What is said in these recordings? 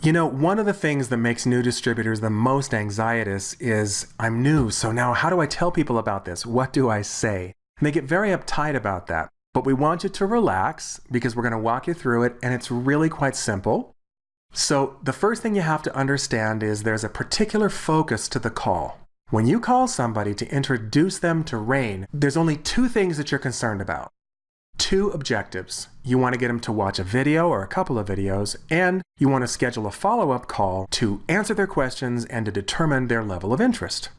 You know, one of the things that makes new distributors the most anxietous is, I'm new, so now how do I tell people about this? What do I say? And they get very uptight about that. But we want you to relax because we're going to walk you through it, and it's really quite simple. So the first thing you have to understand is there's a particular focus to the call. When you call somebody to introduce them to RAIN, there's only two things that you're concerned about. Two objectives. You want to get them to watch a video or a couple of videos, and you want to schedule a follow-up call to answer their questions and to determine their level of interest.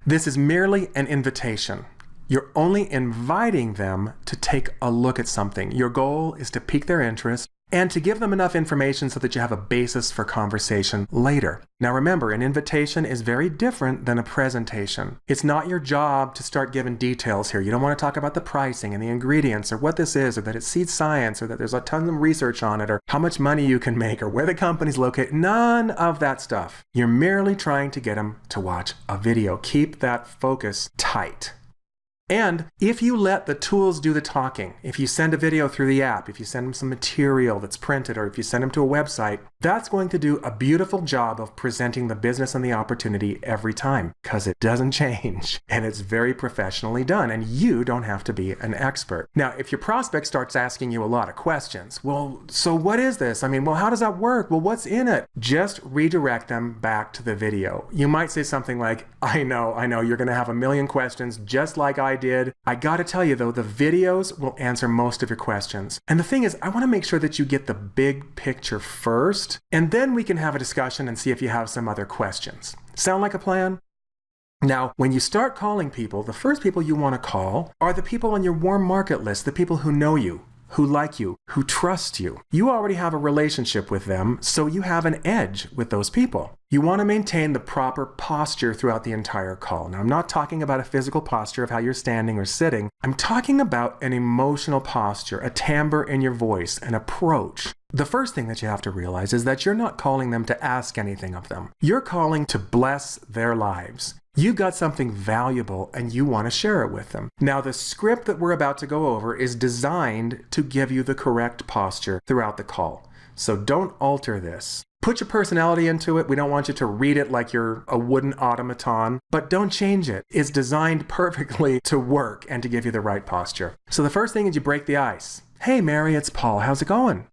This is merely an invitation. You're only inviting them to take a look at something. Your goal is to pique their interest and to give them enough information so that you have a basis for conversation later. Now remember, an invitation is very different than a presentation. It's not your job to start giving details here. You don't want to talk about the pricing and the ingredients or what this is, or that it's seed science, or that there's a ton of research on it, or how much money you can make, or where the company's located. None of that stuff. You're merely trying to get them to watch a video. Keep that focus tight. And if you let the tools do the talking, if you send a video through the app, if you send them some material that's printed, or if you send them to a website, that's going to do a beautiful job of presenting the business and the opportunity every time, because it doesn't change and it's very professionally done, and you don't have to be an expert. Now, if your prospect starts asking you a lot of questions, well, so what is this? I mean, well, how does that work? Well, what's in it? Just redirect them back to the video. You might say something like, I know, you're going to have a million questions just like I did. I got to tell you though, the videos will answer most of your questions. And the thing is, I want to make sure that you get the big picture first, and then we can have a discussion and see if you have some other questions. Sound like a plan? Now, when you start calling people, the first people you want to call are the people on your warm market list, the people who know you, who like you, who trust you. You already have a relationship with them, so you have an edge with those people. You want to maintain the proper posture throughout the entire call. Now, I'm not talking about a physical posture of how you're standing or sitting. I'm talking about an emotional posture, a timbre in your voice, an approach. The first thing that you have to realize is that you're not calling them to ask anything of them. You're calling to bless their lives. You've got something valuable and you want to share it with them. Now, the script that we're about to go over is designed to give you the correct posture throughout the call. So don't alter this. Put your personality into it. We don't want you to read it like you're a wooden automaton, but don't change it. It's designed perfectly to work and to give you the right posture. So the first thing is you break the ice. Hey, Mary, it's Paul. How's it going?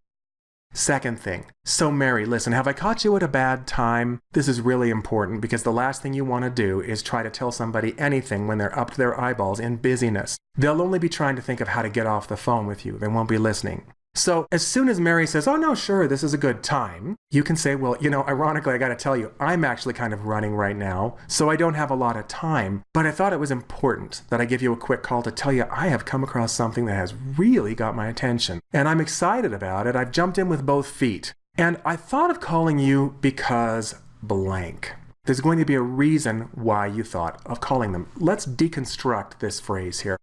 Second thing, so Mary, listen, have I caught you at a bad time? This is really important because the last thing you want to do is try to tell somebody anything when they're up to their eyeballs in busyness. They'll only be trying to think of how to get off the phone with you. They won't be listening. So as soon as Mary says, oh no, sure, this is a good time, you can say, well, you know, ironically, I got to tell you, I'm actually kind of running right now, so I don't have a lot of time, but I thought it was important that I give you a quick call to tell you I have come across something that has really got my attention, and I'm excited about it. I've jumped in with both feet, and I thought of calling you because blank. There's going to be a reason why you thought of calling them. Let's deconstruct this phrase here.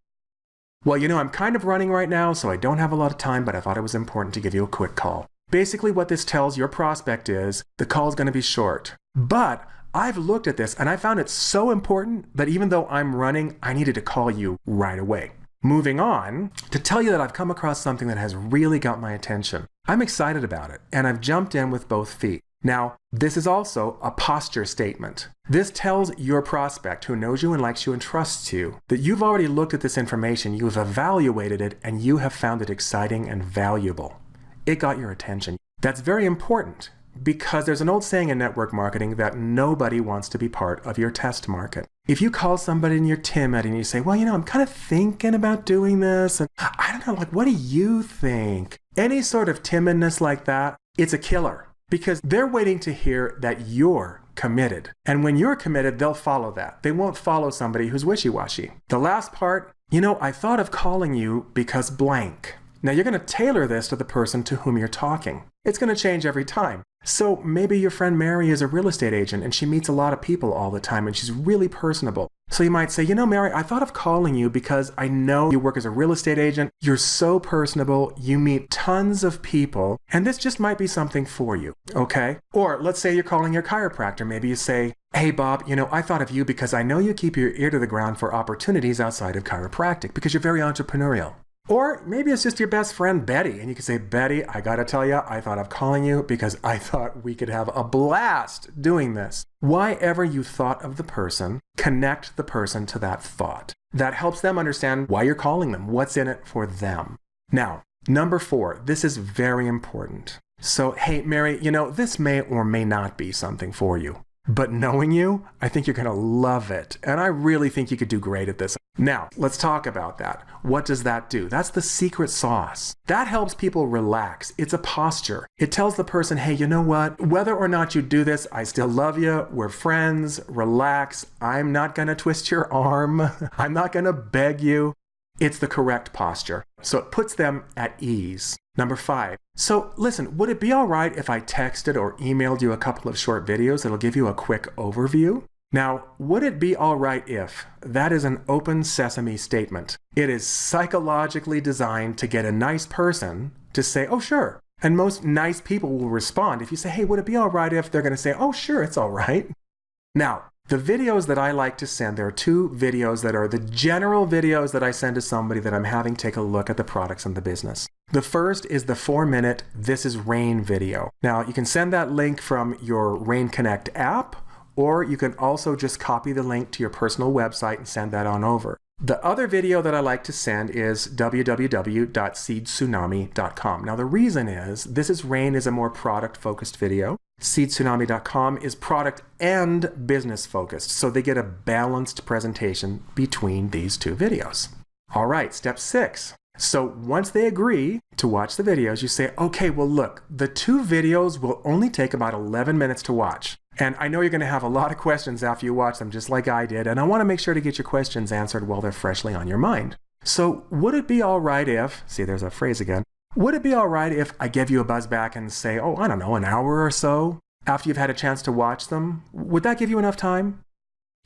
Well, you know, I'm kind of running right now, so I don't have a lot of time, but I thought it was important to give you a quick call. Basically, what this tells your prospect is the call is going to be short. But I've looked at this and I found it so important that even though I'm running, I needed to call you right away. Moving on, to tell you that I've come across something that has really got my attention. I'm excited about it, and I've jumped in with both feet. Now, this is also a posture statement. This tells your prospect who knows you and likes you and trusts you that you've already looked at this information, you've evaluated it, and you have found it exciting and valuable. It got your attention. That's very important because there's an old saying in network marketing that nobody wants to be part of your test market. If you call somebody and you're timid and you say, well, you know, I'm kind of thinking about doing this, and I don't know, like, what do you think? Any sort of timidness like that, it's a killer. Because they're waiting to hear that you're committed. And when you're committed, they'll follow that. They won't follow somebody who's wishy-washy. The last part, you know, I thought of calling you because blank. Now you're going to tailor this to the person to whom you're talking. It's going to change every time. So maybe your friend Mary is a real estate agent and she meets a lot of people all the time and she's really personable. So you might say, you know, Mary, I thought of calling you because I know you work as a real estate agent. You're so personable. You meet tons of people, and this just might be something for you, okay? Or let's say you're calling your chiropractor. Maybe you say, hey, Bob, you know, I thought of you because I know you keep your ear to the ground for opportunities outside of chiropractic because you're very entrepreneurial. Or maybe it's just your best friend, Betty, and you can say, Betty, I gotta tell you, I thought of calling you because I thought we could have a blast doing this. Why ever you thought of the person, connect the person to that thought. That helps them understand why you're calling them, what's in it for them. Now, number 4, this is very important. So, hey, Mary, this may or may not be something for you. But knowing you, I think you're going to love it. And I really think you could do great at this. Now, let's talk about that. What does that do? That's the secret sauce. That helps people relax. It's a posture. It tells the person, hey, you know what? Whether or not you do this, I still love you. We're friends. Relax. I'm not going to twist your arm. I'm not going to beg you. It's the correct posture. So it puts them at ease. Number 5. So listen, would it be all right if I texted or emailed you a couple of short videos that'll give you a quick overview? Now, would it be all right if? That is an open sesame statement. It is psychologically designed to get a nice person to say, oh, sure. And most nice people will respond. If you say, hey, would it be all right if? They're going to say, oh, sure, it's all right. Now, the videos that I like to send, there are 2 videos that are the general videos that I send to somebody that I'm having take a look at the products and the business. The first is the 4-minute This is Rain video. Now, you can send that link from your Rain Connect app, or you can also just copy the link to your personal website and send that on over. The other video that I like to send is www.seedtsunami.com. Now, the reason is This is Rain is a more product-focused video. SeedTsunami.com is product and business focused, so they get a balanced presentation between these 2 videos. All right, step 6. So once they agree to watch the videos, you say, okay, well look, the 2 videos will only take about 11 minutes to watch. And I know you're going to have a lot of questions after you watch them, just like I did, and I want to make sure to get your questions answered while they're freshly on your mind. So would it be all right if, see there's a phrase again, would it be all right if I give you a buzz back and say, oh, I don't know, an hour or so after you've had a chance to watch them? Would that give you enough time?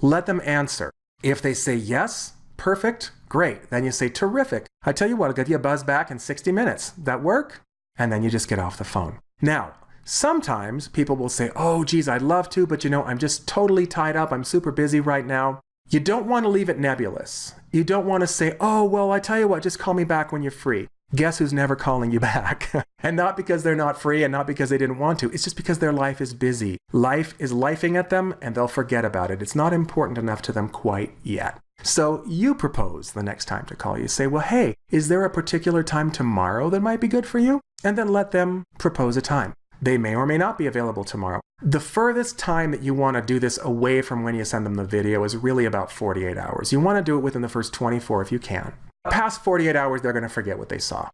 Let them answer. If they say yes, perfect, great. Then you say, terrific. I tell you what, I'll give you a buzz back in 60 minutes. That work? And then you just get off the phone. Now, sometimes people will say, oh, geez, I'd love to, but I'm just totally tied up. I'm super busy right now. You don't want to leave it nebulous. You don't want to say, oh, well, I tell you what, just call me back when you're free. Guess who's never calling you back? And not because they're not free and not because they didn't want to. It's just because their life is busy. Life is lifing at them and they'll forget about it. It's not important enough to them quite yet. So you propose the next time to call you. Say, well, hey, is there a particular time tomorrow that might be good for you? And then let them propose a time. They may or may not be available tomorrow. The furthest time that you want to do this away from when you send them the video is really about 48 hours. You want to do it within the first 24 if you can. Past 48 hours, they're going to forget what they saw.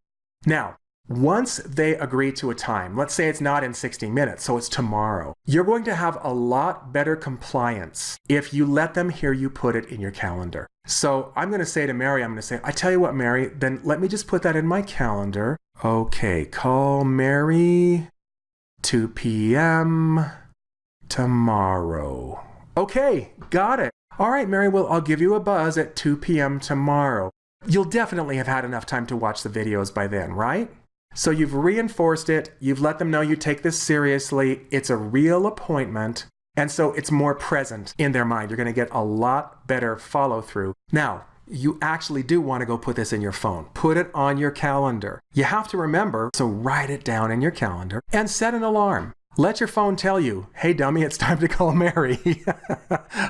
Now, once they agree to a time, let's say it's not in 60 minutes, so it's tomorrow, you're going to have a lot better compliance if you let them hear you put it in your calendar. So I'm going to say to Mary, I'm going to say, I tell you what, Mary, then let me just put that in my calendar. Okay, call Mary 2 p.m. tomorrow. Okay, got it. All right, Mary, well, I'll give you a buzz at 2 p.m. tomorrow. You'll definitely have had enough time to watch the videos by then, right? So you've reinforced it. You've let them know you take this seriously. It's a real appointment. And so it's more present in their mind. You're going to get a lot better follow through. Now, you actually do want to go put this in your phone. Put it on your calendar. You have to remember, so write it down in your calendar and set an alarm. Let your phone tell you, hey dummy, it's time to call Mary.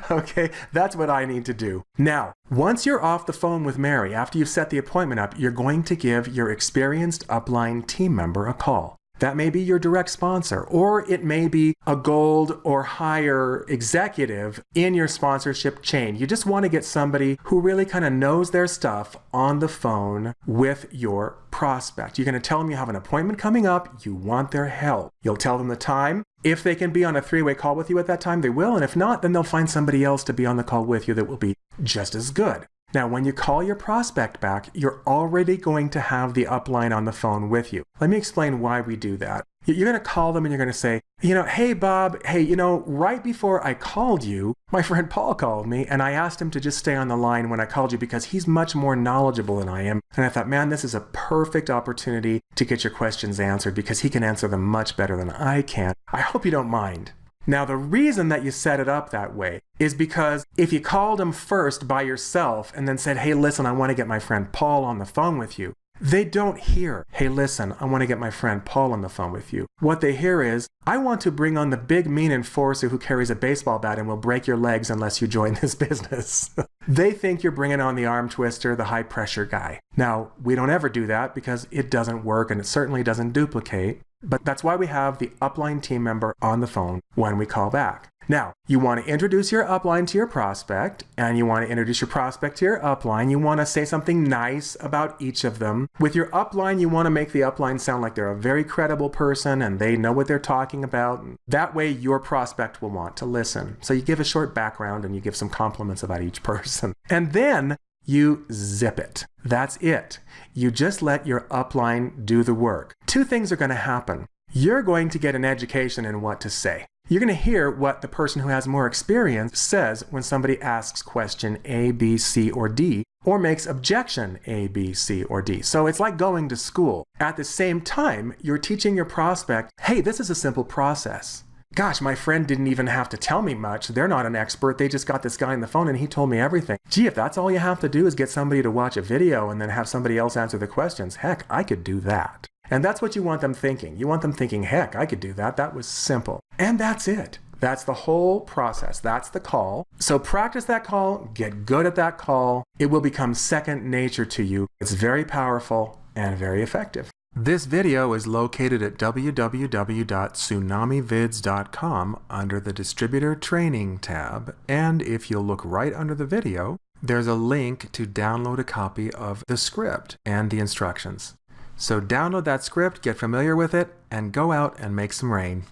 Okay, that's what I need to do. Now, once you're off the phone with Mary, after you've set the appointment up, you're going to give your experienced upline team member a call. That may be your direct sponsor, or it may be a gold or higher executive in your sponsorship chain. You just want to get somebody who really kind of knows their stuff on the phone with your prospect. You're going to tell them you have an appointment coming up. You want their help. You'll tell them the time. If they can be on a 3-way call with you at that time, they will. And if not, then they'll find somebody else to be on the call with you that will be just as good. Now, when you call your prospect back, you're already going to have the upline on the phone with you. Let me explain why we do that. You're going to call them and you're going to say, hey, Bob, hey, right before I called you, my friend Paul called me and I asked him to just stay on the line when I called you because he's much more knowledgeable than I am. And I thought, man, this is a perfect opportunity to get your questions answered because he can answer them much better than I can. I hope you don't mind. Now, the reason that you set it up that way is because if you called him first by yourself and then said, hey, listen, I want to get my friend Paul on the phone with you, They don't hear, hey, listen, I want to get my friend Paul on the phone with you. What they hear is, I want to bring on the big mean enforcer who carries a baseball bat and will break your legs unless you join this business. They think you're bringing on the arm twister, the high pressure guy. Now, we don't ever do that because it doesn't work and it certainly doesn't duplicate. But that's why we have the upline team member on the phone when we call back. Now, you want to introduce your upline to your prospect, and you want to introduce your prospect to your upline. You want to say something nice about each of them. With your upline, you want to make the upline sound like they're a very credible person and they know what they're talking about. That way, your prospect will want to listen. So you give a short background and you give some compliments about each person. And then you zip it. That's it. You just let your upline do the work. Two things are going to happen. You're going to get an education in what to say. You're going to hear what the person who has more experience says when somebody asks question A, B, C, or D, or makes objection A, B, C, or D. So it's like going to school. At the same time, you're teaching your prospect, hey, this is a simple process. Gosh, my friend didn't even have to tell me much. They're not an expert. They just got this guy on the phone and he told me everything. Gee, if that's all you have to do is get somebody to watch a video and then have somebody else answer the questions, heck, I could do that. And that's what you want them thinking. You want them thinking, heck, I could do that. That was simple. And that's it. That's the whole process. That's the call. So practice that call. Get good at that call. It will become second nature to you. It's very powerful and very effective. This video is located at www.tsunamivids.com under the Distributor Training tab. And if you'll look right under the video, there's a link to download a copy of the script and the instructions. So download that script, get familiar with it, and go out and make some rain.